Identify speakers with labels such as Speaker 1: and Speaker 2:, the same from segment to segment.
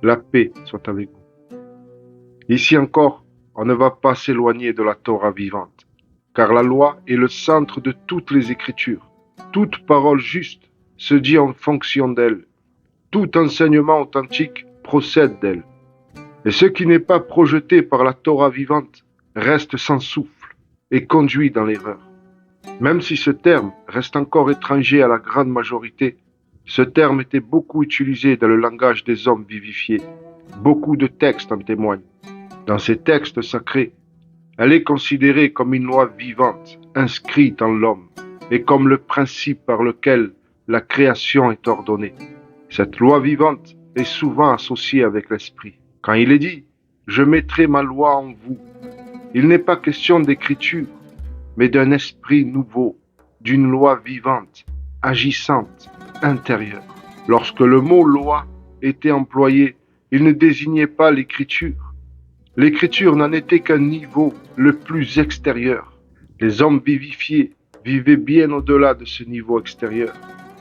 Speaker 1: La paix soit avec vous. Ici encore, on ne va pas s'éloigner de la Torah vivante, car la loi est le centre de toutes les Écritures. Toute parole juste se dit en fonction d'elle. Tout enseignement authentique procède d'elle. Et ce qui n'est pas projeté par la Torah vivante reste sans souffle et conduit dans l'erreur. Même si ce terme reste encore étranger à la grande majorité, ce terme était beaucoup utilisé dans le langage des hommes vivifiés. Beaucoup de textes en témoignent. Dans ces textes sacrés, elle est considérée comme une loi vivante, inscrite en l'homme, et comme le principe par lequel la création est ordonnée. Cette loi vivante est souvent associée avec l'esprit. Quand il est dit « Je mettrai ma loi en vous », il n'est pas question d'écriture, mais d'un esprit nouveau, d'une loi vivante, agissante, intérieure. Lorsque le mot loi était employé, il ne désignait pas l'écriture. L'écriture n'en était qu'un niveau le plus extérieur. Les hommes vivifiés vivaient bien au-delà de ce niveau extérieur,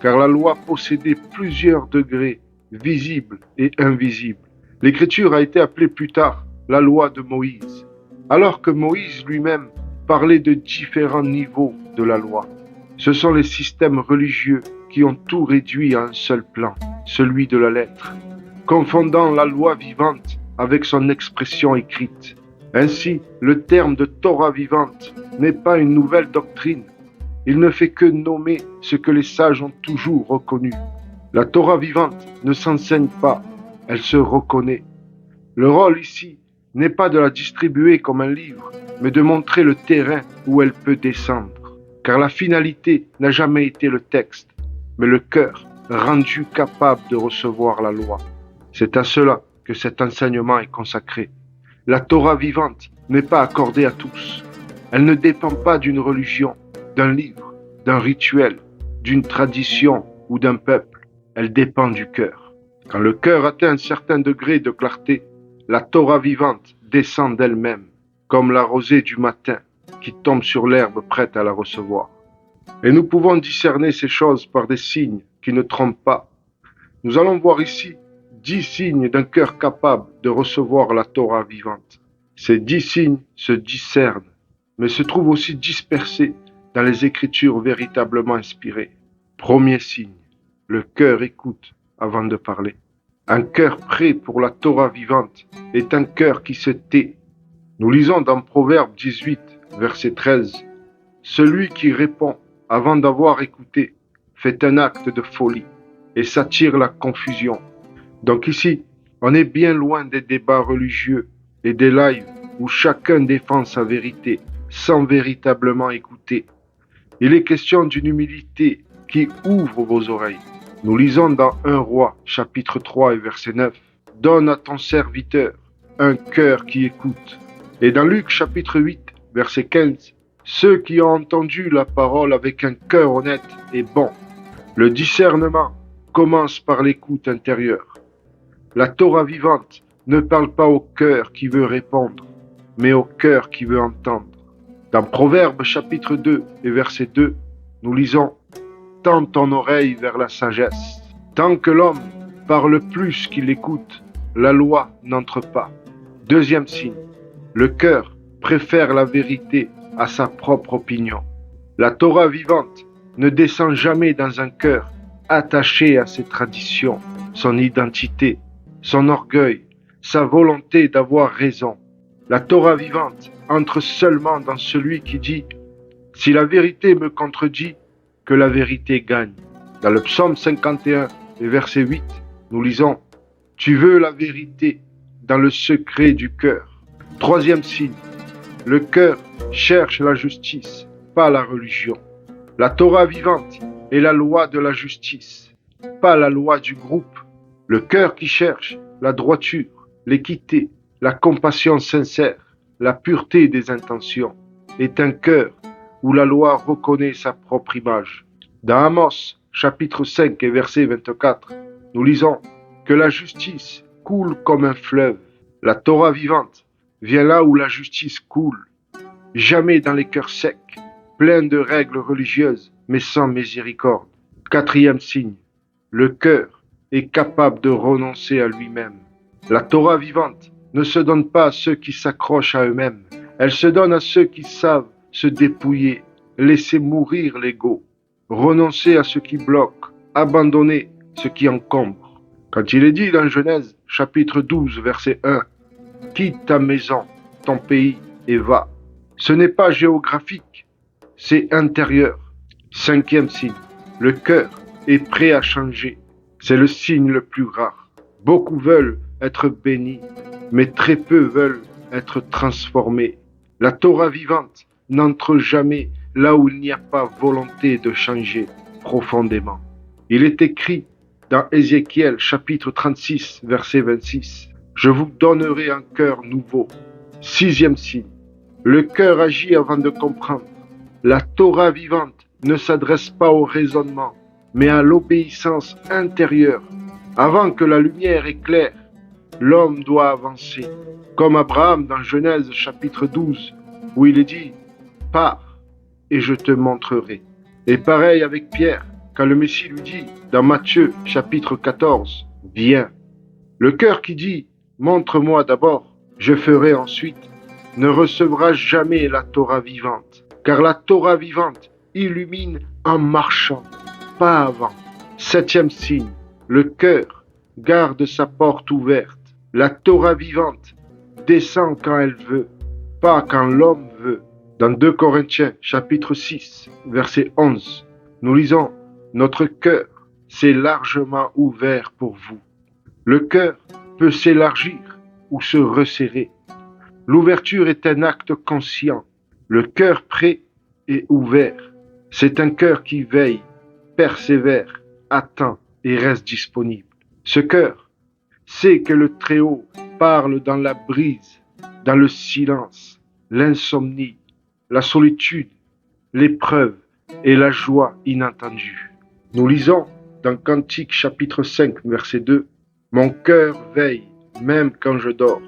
Speaker 1: car la loi possédait plusieurs degrés, visibles et invisibles. L'écriture a été appelée plus tard la loi de Moïse, alors que Moïse lui-même parlait de différents niveaux de la loi. Ce sont les systèmes religieux qui ont tout réduit à un seul plan, celui de la lettre, confondant la loi vivante avec son expression écrite. Ainsi, le terme de Torah vivante n'est pas une nouvelle doctrine. Il ne fait que nommer ce que les sages ont toujours reconnu. La Torah vivante ne s'enseigne pas, elle se reconnaît. Le rôle ici n'est pas de la distribuer comme un livre, mais de montrer le terrain où elle peut descendre. Car la finalité n'a jamais été le texte, mais le cœur rendu capable de recevoir la loi. C'est à cela que cet enseignement est consacré. La Torah vivante n'est pas accordée à tous. Elle ne dépend pas d'une religion, d'un livre, d'un rituel, d'une tradition ou d'un peuple. Elle dépend du cœur. Quand le cœur atteint un certain degré de clarté, la Torah vivante descend d'elle-même, comme la rosée du matin qui tombe sur l'herbe prête à la recevoir. Et nous pouvons discerner ces choses par des signes qui ne trompent pas. Nous allons voir ici 10 signes d'un cœur capable de recevoir la Torah vivante. Ces 10 signes se discernent, mais se trouvent aussi dispersés dans les Écritures véritablement inspirées. Premier signe, le cœur écoute avant de parler. Un cœur prêt pour la Torah vivante est un cœur qui se tait. Nous lisons dans Proverbe 18, verset 13, « Celui qui répond avant d'avoir écouté fait un acte de folie et s'attire la confusion. » Donc ici, on est bien loin des débats religieux et des lives où chacun défend sa vérité sans véritablement écouter. Il est question d'une humilité qui ouvre vos oreilles. Nous lisons dans 1 Roi, chapitre 3 et verset 9, « Donne à ton serviteur un cœur qui écoute. » Et dans Luc, chapitre 8, verset 15, « Ceux qui ont entendu la parole avec un cœur honnête et bon. » Le discernement commence par l'écoute intérieure. La Torah vivante ne parle pas au cœur qui veut répondre, mais au cœur qui veut entendre. Dans Proverbe chapitre 2 et verset 2, nous lisons « Tends ton oreille vers la sagesse. Tant que l'homme parle plus qu'il écoute, la loi n'entre pas. » Deuxième signe, le cœur préfère la vérité à sa propre opinion. La Torah vivante ne descend jamais dans un cœur attaché à ses traditions, son identité, son orgueil, sa volonté d'avoir raison. La Torah vivante entre seulement dans celui qui dit « Si la vérité me contredit, que la vérité gagne. » Dans le psaume 51 et verset 8, nous lisons « Tu veux la vérité dans le secret du cœur. » Troisième signe, le cœur cherche la justice, pas la religion. La Torah vivante est la loi de la justice, pas la loi du groupe. Le cœur qui cherche la droiture, l'équité, la compassion sincère, la pureté des intentions, est un cœur où la loi reconnaît sa propre image. Dans Amos, chapitre 5 et verset 24, nous lisons que la justice coule comme un fleuve. La Torah vivante vient là où la justice coule, jamais dans les cœurs secs, pleins de règles religieuses, mais sans miséricorde. Quatrième signe, le cœur est capable de renoncer à lui-même. La Torah vivante ne se donne pas à ceux qui s'accrochent à eux-mêmes. Elle se donne à ceux qui savent se dépouiller, laisser mourir l'ego, renoncer à ce qui bloque, abandonner ce qui encombre. Quand il est dit dans Genèse, chapitre 12, verset 1, « Quitte ta maison, ton pays, et va », ce n'est pas géographique, c'est intérieur. Cinquième signe, le cœur est prêt à changer. C'est le signe le plus rare. Beaucoup veulent être bénis, mais très peu veulent être transformés. La Torah vivante n'entre jamais là où il n'y a pas volonté de changer profondément. Il est écrit dans Ézéchiel chapitre 36, verset 26, « Je vous donnerai un cœur nouveau. » Sixième signe, le cœur agit avant de comprendre. La Torah vivante ne s'adresse pas au raisonnement, mais à l'obéissance intérieure. Avant que la lumière éclaire, l'homme doit avancer. Comme Abraham dans Genèse chapitre 12, où il est dit « Pars et je te montrerai ». Et pareil avec Pierre, quand le Messie lui dit dans Matthieu chapitre 14 « Viens ». Le cœur qui dit « Montre-moi d'abord, je ferai ensuite », ne recevra jamais la Torah vivante, car la Torah vivante illumine en marchant, pas avant. Septième signe, le cœur garde sa porte ouverte. La Torah vivante descend quand elle veut, pas quand l'homme veut. Dans 2 Corinthiens chapitre 6, verset 11, nous lisons « Notre cœur s'est largement ouvert pour vous ». Le cœur peut s'élargir ou se resserrer. L'ouverture est un acte conscient. Le cœur prêt et ouvert, c'est un cœur qui veille, persévère, attend et reste disponible. Ce cœur sait que le Très-Haut parle dans la brise, dans le silence, l'insomnie, la solitude, l'épreuve et la joie inattendue. Nous lisons dans Cantique chapitre 5, verset 2, « Mon cœur veille, même quand je dors. »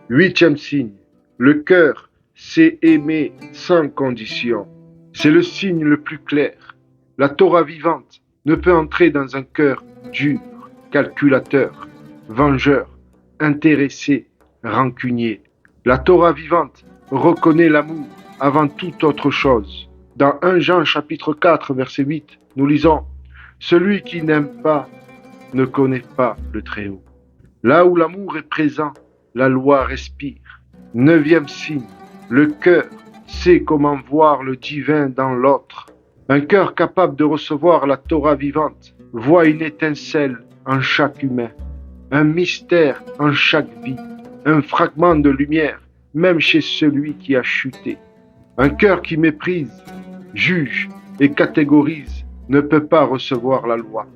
Speaker 1: Huitième signe, le cœur sait aimer sans condition. C'est le signe le plus clair. La Torah vivante ne peut entrer dans un cœur dur, calculateur, vengeur, intéressé, rancunier. La Torah vivante reconnaît l'amour avant toute autre chose. Dans 1 Jean chapitre 4, verset 8, nous lisons « Celui qui n'aime pas ne connaît pas le Très-Haut. » Là où l'amour est présent, la loi respire. Neuvième signe, le cœur sait comment voir le divin dans l'autre. Un cœur capable de recevoir la Torah vivante voit une étincelle en chaque humain, un mystère en chaque vie, un fragment de lumière même chez celui qui a chuté. Un cœur qui méprise, juge et catégorise ne peut pas recevoir la loi.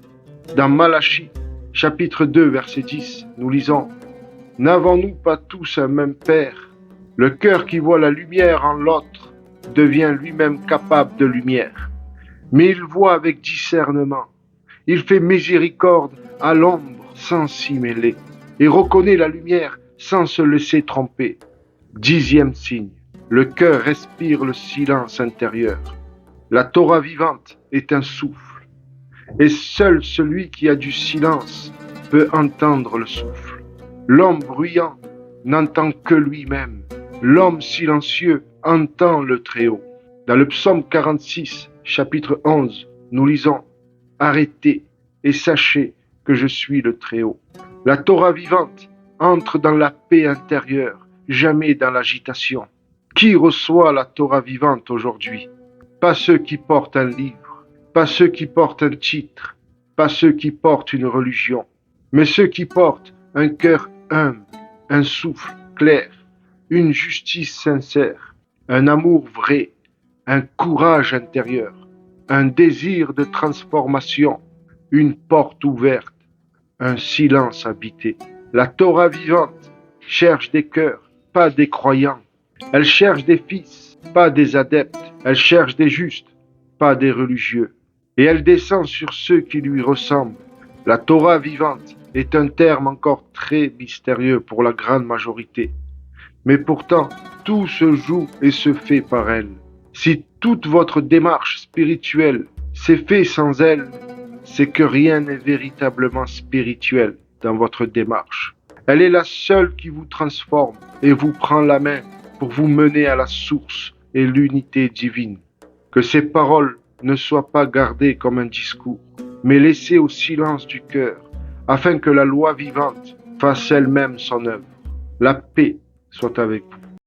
Speaker 1: Dans Malachie, chapitre 2, verset 10, nous lisons « N'avons-nous pas tous un même Père ? Le cœur qui voit la lumière en l'autre devient lui-même capable de lumière. Mais il voit avec discernement. Il fait miséricorde à l'ombre sans s'y mêler et reconnaît la lumière sans se laisser tromper. Dixième signe, le cœur respire le silence intérieur. La Torah vivante est un souffle. Et seul celui qui a du silence peut entendre le souffle. L'homme bruyant n'entend que lui-même. L'homme silencieux entend le Très-Haut. Dans le psaume 46, chapitre 11, nous lisons « Arrêtez et sachez que je suis le Très-Haut ». La Torah vivante entre dans la paix intérieure, jamais dans l'agitation. Qui reçoit la Torah vivante aujourd'hui? Pas ceux qui portent un livre, pas ceux qui portent un titre, pas ceux qui portent une religion, mais ceux qui portent un cœur humble, un souffle clair, une justice sincère, un amour vrai, un courage intérieur, un désir de transformation, une porte ouverte, un silence habité. La Torah vivante cherche des cœurs, pas des croyants. Elle cherche des fils, pas des adeptes. Elle cherche des justes, pas des religieux. Et elle descend sur ceux qui lui ressemblent. La Torah vivante est un terme encore très mystérieux pour la grande majorité. Mais pourtant, tout se joue et se fait par elle. Si toute votre démarche spirituelle s'est faite sans elle, c'est que rien n'est véritablement spirituel dans votre démarche. Elle est la seule qui vous transforme et vous prend la main pour vous mener à la source et l'unité divine. Que ces paroles ne soient pas gardées comme un discours, mais laissées au silence du cœur, afin que la loi vivante fasse elle-même son œuvre. La paix soit avec vous.